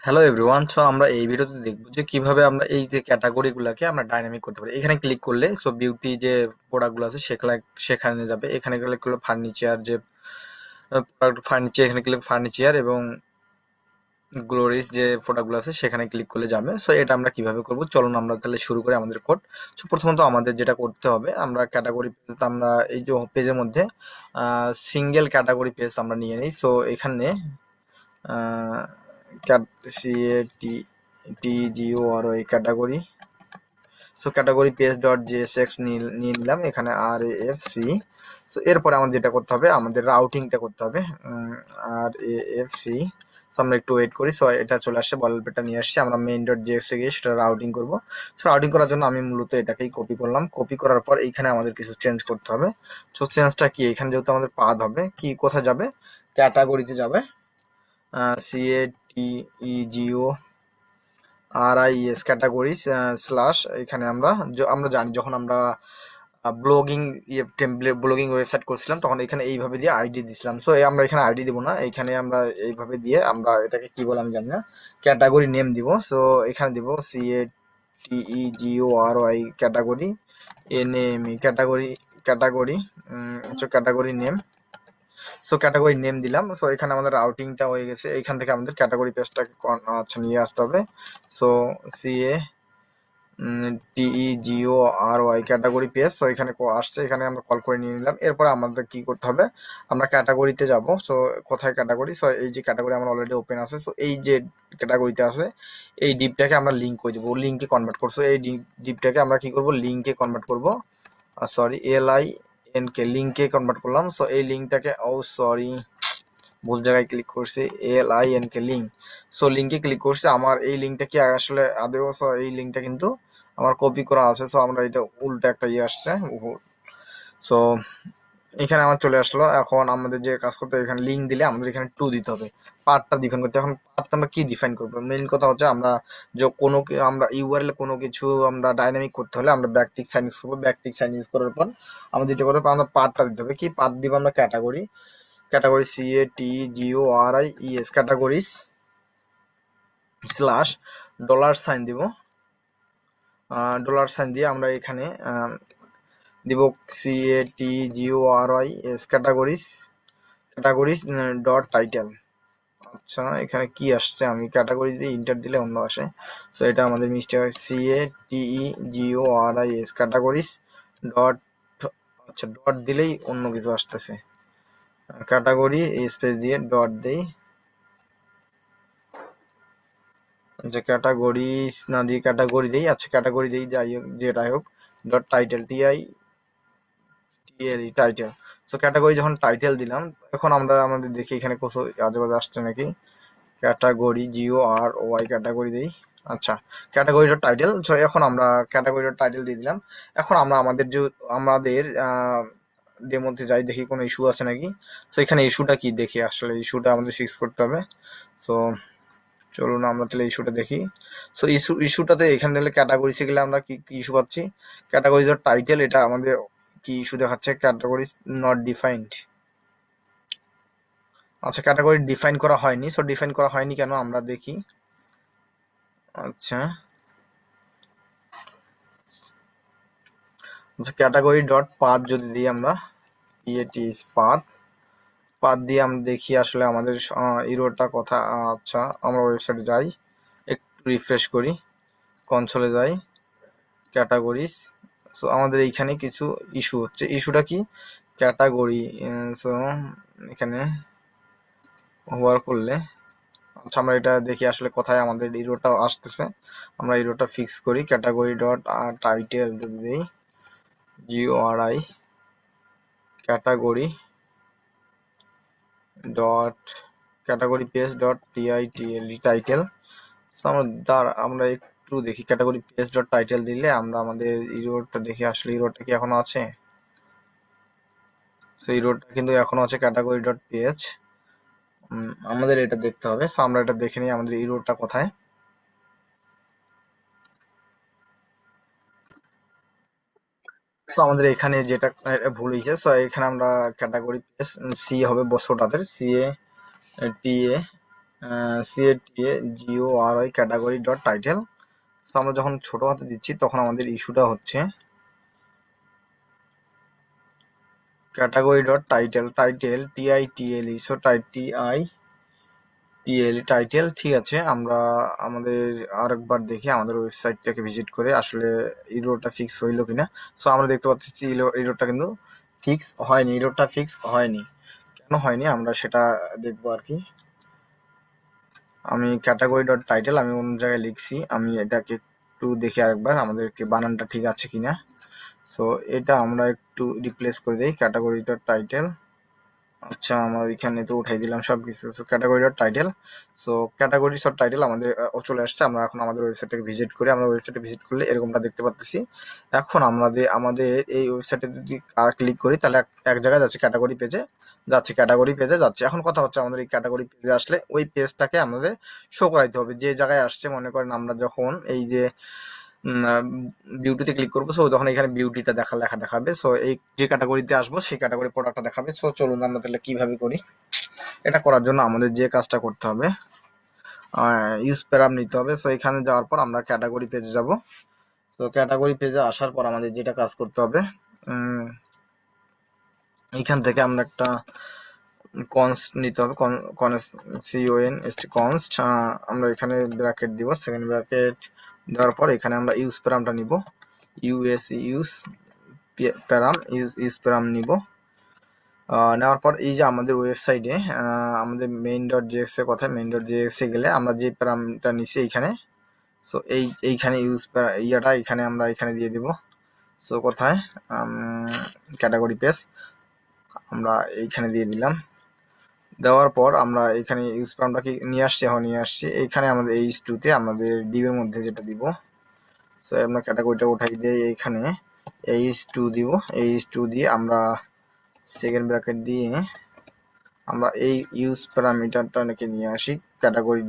Hello everyone, so আমরা এই ভিডিওতে দেখব যে কিভাবে আমরা এই যে ক্যাটাগরিগুলোকে আমরা ডাইনামিক করতে পারি। এখানে ক্লিক করলে সো বিউটি যে প্রোডাক্টগুলো আছে সেখানে সেখানে যাবে। এখানে ক্লিক করলে ফার্নিচার যে ফার্নিচার, এখানে ক্লিক ফার্নিচার এবং গ্লোরিস যে প্রোডাক্টগুলো আছে সেখানে ক্লিক করলে যাবে। সো এটা আমরা কিভাবে করব, চলুন আমরা তাহলে শুরু করি আমাদের কোড। সো প্রথমত আমাদের যেটা করতে হবে, আমরা ক্যাটাগরি পেজ, আমরা এই যে পেজের মধ্যে সিঙ্গেল ক্যাটাগরি পেজ আমরা নিয়ে নিই। সো এখানে CATGORY category, so category page dot JSX নিয়ে নিলাম, এখানে RAFC। সো এরপরে আমাদের যেটা করতে হবে, আমাদের রাউটিংটা করতে হবে। RAFC, সো আমরা একটু ওয়েট করি। সো এটা চলে আসছে, বল পেটা নিয়ে আসছে। আমরা মেইন ডট জেএক্সে গিয়ে সেটা রাউটিং করবো। সো রাউটিং করার জন্য আমি মূলত এটাকেই কপি করলাম। কপি করার পর এইখানে আমাদের কিছু চেঞ্জ করতে হবে। সো চেঞ্জটা কি, এখানে যেহেতু আমাদের পাথ হবে, কি কোথায় যাবে, ক্যাটাগরিতে যাবে। CATEGORIES ক্যাটাগরিজ স্ল্যাশ, এখানে আমরা জানি যখন আমরা ব্লগিং টেমপ্লেট ব্লগিং ওয়েবসাইট করছিলাম তখন এখানে এইভাবে দিয়ে আইডি দিছিলাম। সো আমরা এখানে আইডি দিব না, এখানে আমরা এইভাবে দিয়ে আমরা এটাকে কি বলে আমি জানি না, ক্যাটাগরি নেম দিব। সো এখানে দিব CATEGORY category NAME category category category name. So category name দিলাম। সো এখানে আমাদের রাউটিংটা হয়ে গেছে। এইখান থেকে আমাদের ক্যাটাগরি পেজটাকে নিয়ে আসতে হবে। So CATEGORY category page, so এখানে আসছে, এখানে আমরা কল করে নিয়ে নিলাম। এরপর আমাদের কি করতে হবে, আমরা ক্যাটাগরিতে যাব। সো কোথায় ক্যাটাগরি, সো এই যে ক্যাটাগরি আমার অলরেডি ওপেন আছে। সো এই যে ক্যাটাগরিতে আছে এই ডিপটাকে আমরা লিঙ্ক করে দেবো, লিঙ্কে কনভার্ট করবো। এই ডিপটাকে আমরা কি করব, লিঙ্কে কনভার্ট করব। সরি, LINK লিঙ্কে কনভার্ট করলাম। সো এই লিঙ্কটাকে, ও সরি, ভুল জায়গায় ক্লিক করছি, LINK লিঙ্ক। সো লিঙ্কে ক্লিক করছি। আমার এই লিঙ্কটা কি আসলে আদেও, সো এই লিঙ্কটা কিন্তু আমার কপি করা আছে। সো আমরা এটা উল্টো একটা আসছে। সো এখানে আমার চলে আসলো। এখন আমাদের যে কাজ করতে হবে, এখানে লিঙ্ক দিলে আমাদের এখানে টু দিতে হবে, পার্টটা ডিফাইন করতে। এখন পার্টটা আমরা কি ডিফাইন করবো, মেইন কথা হচ্ছে আমরা যে আমরা ইউআরএল কোনো কিছু আমরা ডাইনামিক করতে হলে আমরা ব্যাকটিক সাইন ইউজ করবো। ব্যাকটিক সাইন ইউজ করার পর আমাদের যেটা করতে হবে, আমরা পার্টটা দিতে হবে। কি পার্ট দিব, আমরা category CATEGORIES categories slash dollar sign দিব। ডলার সাইন দিয়ে আমরা এখানে দিব CATEGORIES ক্যাটাগরিজ ডট টাইটেল। আচ্ছা, এখানে কি আসছে, আমি ক্যাটাগরি দিয়ে ইন্টার দিলে অন্য আসে। সো এটা আমাদের মিস্টেক হয়। CATEGORIES ক্যাটাগরিজ ডট, আচ্ছা ডট দিলেই অন্য কিছু আসতেছে। ক্যাটাগরি স্পেস দিয়ে ডট দেই, যে ক্যাটাগরি না দিয়ে ক্যাটাগরি দেই। আচ্ছা ক্যাটাগরি দেই, যাই হোক যেটাই হোক, dot title title. So category যখন টাইটেল দিলাম, এখন আমরা আমাদের দেখি এখানে কোথাও আজেবাজে আসছে নাকি। ক্যাটাগরি GORY ক্যাটাগরি দেই। আচ্ছা, ক্যাটাগরি ডট টাইটেল। সো এখন আমরা ক্যাটাগরি ডট টাইটেল দিয়ে দিলাম। এখন আমরা আমাদের ডেমোতে যাই, দেখি কোনো ইস্যু আছে নাকি। সো এখানে ইস্যুটা কি দেখি, আসলে ইস্যুটা আমাদের ফিক্স করতে হবে। সো চলুন আমরা তাহলে ইস্যুটা দেখি। সো ইস্যুটাতে এখানে দিলে ক্যাটাগরিসে গেলে আমরা কি কি ইস্যু পাচ্ছি, ক্যাটাগরিজ অর টাইটেল, এটা আমাদের কি ইস্যু দেখাচ্ছে, ক্যাটাগরিজ নট ডিফাইন্ড। আচ্ছা, ক্যাটাগরি ডিফাইন করা হয়নি। সো ডিফাইন করা হয়নি কেন আমরা দেখি। আচ্ছা, ক্যাটাগরি ডট পাথ যদি দিই আমরা, ইট পাথ, পাথ দিয়ে আমরা দেখি আসলে আমাদের ইরোটা কথা। আচ্ছা, আমরা ওয়েবসাইটে যাই, একটু রিফ্রেশ করি, কনসোলে যাই, ক্যাটাগরিজ। সো আমাদের এইখানে কিছু ইস্যু হচ্ছে। ইস্যুটা কি, ক্যাটাগরি। সো এখানে ওভার করলে, আচ্ছা আমরা এটা দেখি আসলে কোথায় আমাদের ইরোটা আসতেছে। আমরা ইরোটা ফিক্স করি। ক্যাটাগরি ডট টাইটেল যদি দিই, GORI category dot category page dot title. So আমরা একটু দেখি, ক্যাটাগরি পেজ ডট টাইটেল দিলে আমরা আমাদের ইরোডটা দেখি আসলে ইরোডটা কি এখনো আছে। সো ইরোডটা কিন্তু এখনো আছে, ক্যাটাগরি ডট পেজ। আমাদের এটা দেখতে হবে। সো আমরা এটা দেখে নিই আমাদের ইরোডটা কোথায়। সো আমাদের এখানে যেটা ভুল হয়েছে, সো এখানে আমরা ক্যাটাগরি পেজ সি হবে বছরটাদের, CATA CATGORY category dot title. তো আমরা যখন ছোট হাতে দিচ্ছি তখন আমাদের ইস্যুটা হচ্ছে category dot title, title TITLE, so title. ঠিক আছে, আমরা আমাদের আরেকবার দেখি আমাদের ওয়েবসাইটটাকে ভিজিট করে আসলে ইরোরটা ফিক্স হইলো কিনা। সো আমরা দেখতে পাচ্ছি ইরোরটা কিন্তু ইরোরটা ফিক্স হয়নি। কেন হয়নি আমরা সেটা দেখবো আর কি। আমি ক্যাটাগরি ডট টাইটেল আমি অন্য জায়গায় লিখছি, আমি এটাকে একটু দেখি আরেকবার আমাদেরকে বানানটা ঠিক আছে কিনা। সো এটা আমরা একটু রিপ্লেস করে দিই, ক্যাটাগরি ডট টাইটেল। আচ্ছা, আমার এখানে তো উঠাই দিলাম সবকিছু। So category dot title, so category dot title আমাদের চলে আসছে। আমরা এখন আমাদের ওয়েবসাইটটাকে ভিজিট করি, আমরা ওয়েবসাইটে ভিজিট করলে এরকমটা দেখতে পাচ্ছি। এখন আমাদের এই ওয়েবসাইটে যদি ক্লিক করি তাহলে এক জায়গায় যাচ্ছে, ক্যাটাগরি পেজে যাচ্ছে। এখন কথা হচ্ছে আমাদের এই ক্যাটাগরি পেজে আসলে ওই পেজটাকে আমাদের শো করাইতে হবে যে জায়গায় আসছে। মনে করেন আমরা যখন এই যে বিউটিতে ক্লিক করবো, সো তখন এখানে বিউটিটা লেখা দেখাবে। সো এই যে ক্যাটাগরিতে আসবো সেই ক্যাটাগরি প্রোডাক্টটা দেখাবে। সো চলুন আমরা তাহলে কিভাবে করি। এটা করার জন্য আমাদের যে কাজটা করতে হবে, ইউজ প্যারাম নিতে হবে। সো এখানে যাওয়ার পর আমরা ক্যাটাগরি পেজে যাব। তো ক্যাটাগরি পেজে আসার পর আমাদের যেটা কাজ করতে হবে, এইখান থেকে আমরা একটা কনস্ট নিতে হবে, কনস্ট। আমরা এখানে ব্র্যাকেট দিব, সেকেন্ড ব্র্যাকেট দেওয়ার পর এখানে আমরা ইউজ প্যারামটা নিব, ইউজ প্যারাম নিব। নেওয়ার পর এই যে আমাদের ওয়েবসাইটে আমাদের মেইন ডট জেএক্স এর কথায় মেইন ডট জেএক্স এ গেলে আমরা যে প্যারামটা নিছি এইখানে, সো এইখানে এখানে আমরা এখানে দিয়ে দিব। সো কোথায় ক্যাটাগরি পেজ আমরা এইখানে দিয়ে দিলাম। দেওয়ার পর আমরা এখানে ইউজ প্যারামটাকে নিয়ে আসছি এইখানে আমাদের H2 তে আমাদের ডিভের মধ্যে যেটা দিব। সো আমরা ক্যাটাগরিটা উঠাই দিয়ে এইখানে H2 দিব, H2 দিয়ে আমরা সেকেন্ড ব্র্যাকেট দিয়ে আমরা এই ইউজ প্যারামিটারটাকে নিয়ে আসি, ক্যাটাগরি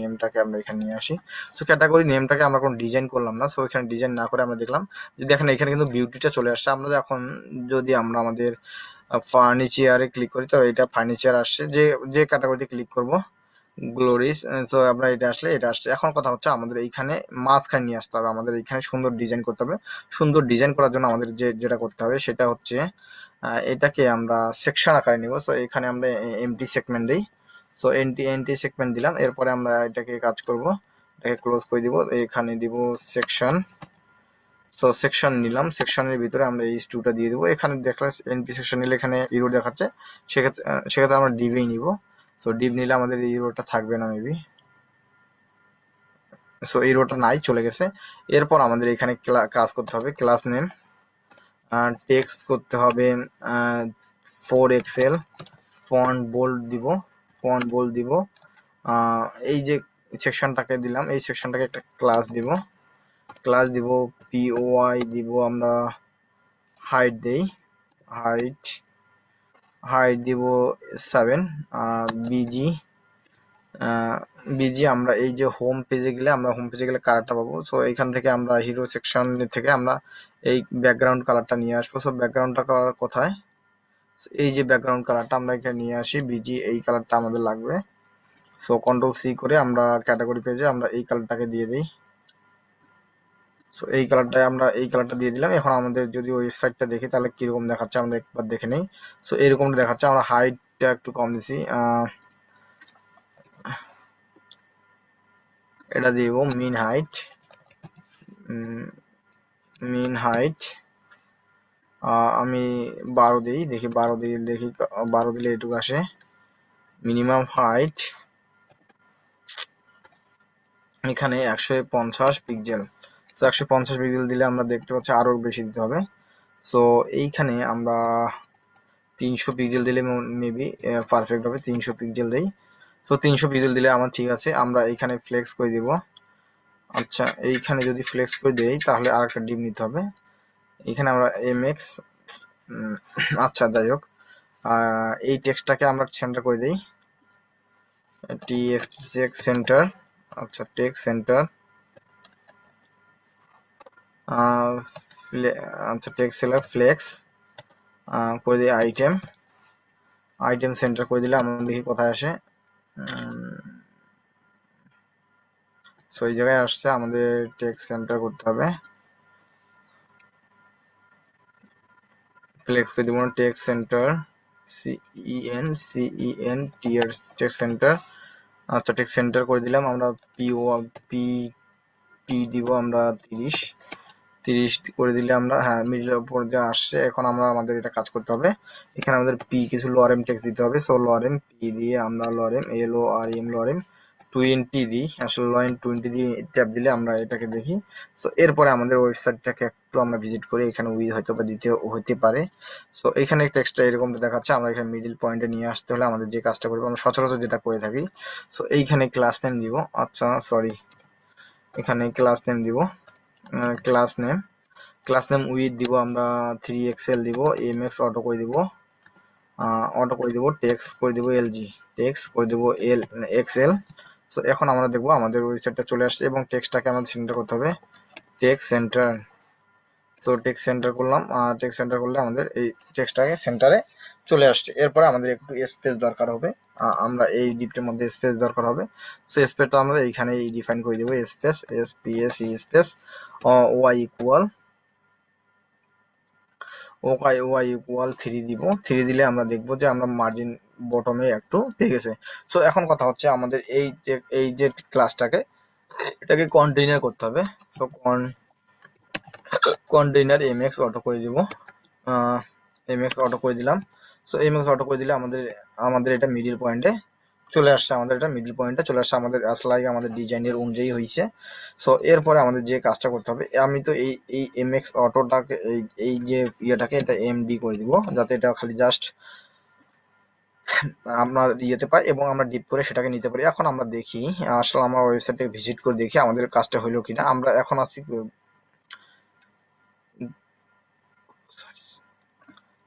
নেমটাকে আমরা এখানে নিয়ে আসি। সো ক্যাটাগরি নেমটাকে আমরা কোনো ডিজাইন করলাম না। সো এখানে ডিজাইন না করে আমরা দেখলাম যে দেখেন এখানে কিন্তু বিউটিটা চলে আসছে। আমরা এখন যদি আমরা আমাদের ফার্নিচারে ক্লিক করি তো এটা ফার্নিচার আসছে, যে ক্যাটাগরিতে ক্লিক করব গ্লোরিস। সো আমরা এটা আসছে। এখন কথা হচ্ছে আমাদের এইখানে মাঝখানে নিয়ে আসতে হবে, আমাদের এইখানে সুন্দর ডিজাইন করতে হবে। সুন্দর ডিজাইন করার জন্য আমাদের যেটা করতে হবে সেটা হচ্ছে এটাকে আমরা সেকশন আকারে নিব। সো এখানে আমরা এমটি সেগমেন্ট দিই। সো এমটি সেগমেন্ট দিলাম, এরপরে আমরা এটাকে কাজ করব, এটাকে ক্লোজ করে দিব, এখানে দিব সেকশন। সো সেকশন নিলাম, সেকশনের ভিতরে আমরা এই টুটা দিয়ে দেবো। এখানে দেখলে এনপি সেকশন নিলে এখানে ইরো দেখাচ্ছে, সেক্ষেত্রে আমরা ডিভেই নিব। সো ডিভ নিলে আমাদের এই ইরোটা থাকবে না মেবি। সো এই রোটা নাই, চলে গেছে। এরপর আমাদের এখানে কাজ করতে হবে, ক্লাস নেম টেক্সট করতে হবে 4 XL, ফন্ট বোল্ড দিব। এই যে সেকশনটাকে দিলাম, এই সেকশনটাকে একটা ক্লাস দিব POI দিব আমরা, হাইট দেই, হাইট দিব 7, বিজি আমরা এই যে হোম পেজে গেলে কালারটা পাবো। সো এখান থেকে আমরা হিরো সেকশন থেকে আমরা এই ব্যাকগ্রাউন্ড কালারটা নিয়ে আসবো। সো ব্যাকগ্রাউন্ডটা কালার কোথায়, এই যে ব্যাকগ্রাউন্ড কালারটা আমরা এখানে নিয়ে আসি, এই কালারটা আমাদের লাগবে। সো Ctrl+C করে আমরা ক্যাটাগরি পেজে আমরা এই কালারটাকে দিয়ে দিই। সো এই কালারটা দিয়ে দিলাম। এখন আমাদের যদি ওয়েবসাইটটা দেখি তাহলে কিরকম দেখাচ্ছে আমরা একবার দেখে নেই। সো এরকমটা দেখাচ্ছে। আমরা হাইটটা একটু কম দিছি, এটা দিব মিন হাইট আমি 12 দিই, দেখি 12 দিলে এটুকু আসে। মিনিমাম হাইট এখানে 150 পিক্সেল। তো 150 পিক্সেল দিলে আমরা দেখতে পাচ্ছি আরো বেশি দিতে হবে। সো এইখানে আমরা 300 পিক্সেল দিলে মেবি পারফেক্ট হবে। 300 পিক্সেল দেই। তো 300 পিক্সেল দিলে আমার ঠিক আছে। আমরা এইখানে ফ্লেক্স করে দিব। আচ্ছা, এইখানে যদি ফ্লেক্স করে দেই তাহলে আর একটা ডিপ নিতে হবে। এখানে আমরা MX, আচ্ছা যাই হোক, এই টেক্সটটাকে আমরা সেন্টার করে দিই, টেক্সট সেন্টার। আচ্ছা, টেক্সট সেন্টার, আচ্ছা টেক্সট ফ্লেক্স করে দিই, আইটেম সেন্টার করে দিলে আমরা দেখি কোথায় আসে। সো এই জায়গায় আসছে, আমাদের টেক্সট সেন্টার করতে হবে, ফ্লেক্স করে দিব text centre, CENTR text centre. আচ্ছা টেক্সট সেন্টার করে দিলাম। আমরা পি পি দিব আমরা 30 করে দিলে আমরা, হ্যাঁ মিডিলের উপর যে আসছে। এখন আমরা আমাদের এটা কাজ করতে হবে, এখানে আমাদের পি কিছু লরেম টেক্সট দিতে হবে। সো লরেম পি দিয়ে আমরা লরেম LOREM লরেম 20 দিই, আসলে লরেম 20 দিয়ে ট্যাপ দিলে আমরা এটাকে দেখি। সো এরপরে আমাদের ওয়েবসাইটটাকে একটু আমরা ভিজিট করি, এখানে উইথ হয়তো বা দিতে হতে পারে। সো এখানে টেক্সটটা এরকমটা দেখাচ্ছে, আমরা এখানে মিডিল পয়েন্টে নিয়ে আসতে হলে আমাদের যে কাজটা করবো, আমরা সচরাচর যেটা করে থাকি। সো এইখানে ক্লাস নেম দিব, আচ্ছা সরি, এখানে ক্লাস নেম দিব, ক্লাস নেম উইথ দিব আমরা 3XL দিব, MX অটো করে দিব, টেক্সট করে দিব LG, টেক্সট করে দিব XL। সো এখন আমরা দেখবো আমাদের ওয়েবসাইটটা চলে আসছে এবং টেক্সটটাকে আমাদের সেন্টার করতে হবে, text centre. So text centre করলাম, টেক্সট সেন্টার করলে আমাদের এই টেক্সটটাকে সেন্টারে চলে আসছে। এরপরে আমাদের একটু স্পেস দরকার হবে, আমরা এই ডিপটের মধ্যে স্পেস দরকার হবে। সো স্পেসটা আমরা এইখানে ডিফাইন করে দেবো, space SPACE space Y equal 3 দিব। 3 দিলে আমরা দেখবো যে আমরা মার্জিন বটমে একটু পেয়ে গেছে। সো এখন কথা হচ্ছে আমাদের এই যে ক্লাসটাকে, এটাকে কন্টেইনার করতে হবে। সো কন্টেইনার MX অটো করে দিব, MX অটো করে দিলাম। সো MX অটো করে দিলে আমাদের এটা মিডিল পয়েন্টে চলে আসছে, আমাদের আসলে আমাদের ডিজাইনের অনুযায়ী হয়েছে। সো এরপরে আমাদের যে কাজটা করতে হবে, আমি তো এই MX অটোটাকে এই যে ইয়েটাকে এটা MD করে দিব, যাতে এটা খালি জাস্ট আমরা ইয়েতে পাই এবং আমরা ডিপ করে সেটাকে নিতে পারি। এখন আমরা দেখি, আসলে আমরা ওয়েবসাইটে ভিজিট করে দেখি আমাদের কাজটা হলো কিনা। আমরা এখন আসি,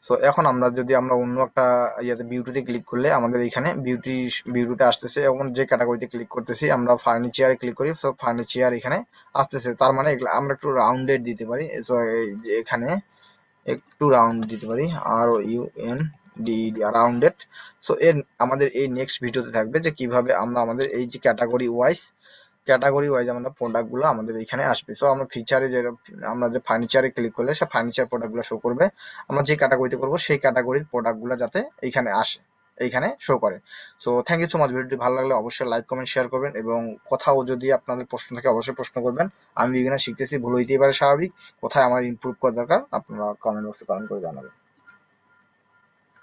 সো এখন আমরা যদি আমরা অন্য একটা ইয়েতে বিউটিতে ক্লিক করলে আমাদের এখানে বিউটিটা আসতেছে, এবং যে ক্যাটাগরিতে ক্লিক করতেছি আমরা ফার্নিচারে ক্লিক করি। সো ফার্নিচার এখানে আসতেছে, তার মানে আমরা একটু রাউন্ডেড দিতে পারি। সো এখানে একটু রাউন্ড দিতে পারি, ROUNDED রাউন্ডেড। সো আমাদের এই নেক্সট ভিডিওতে থাকবে যে কিভাবে আমরা আমাদের এই যে ক্যাটাগরি ওয়াইজ আমাদের প্রোডাক্টগুলো আমাদের এখানে আসবে। সো আমরা ফিচারে যে আমরা যে ফার্নিচারে ক্লিক করলে সে ফার্নিচার প্রোডাক্টগুলো শো করবে, আমরা যে ক্যাটাগরিতে করবো সেই ক্যাটাগরির প্রোডাক্টগুলো যাতে এইখানে আসে, এইখানে শো করে। So thank you so much. ভিডিওটি ভালো লাগলে অবশ্যই লাইক কমেন্ট শেয়ার করবেন, এবং কোথাও যদি আপনাদের প্রশ্ন থাকে অবশ্যই প্রশ্ন করবেন। আমি বিগিনার শিখতেছি, ভুল হইতেই পারে, স্বাভাবিক। কোথায় আমার ইমপ্রুভ করা দরকার আপনারা কমেন্ট বক্সে কমেন্ট করে জানাবেন।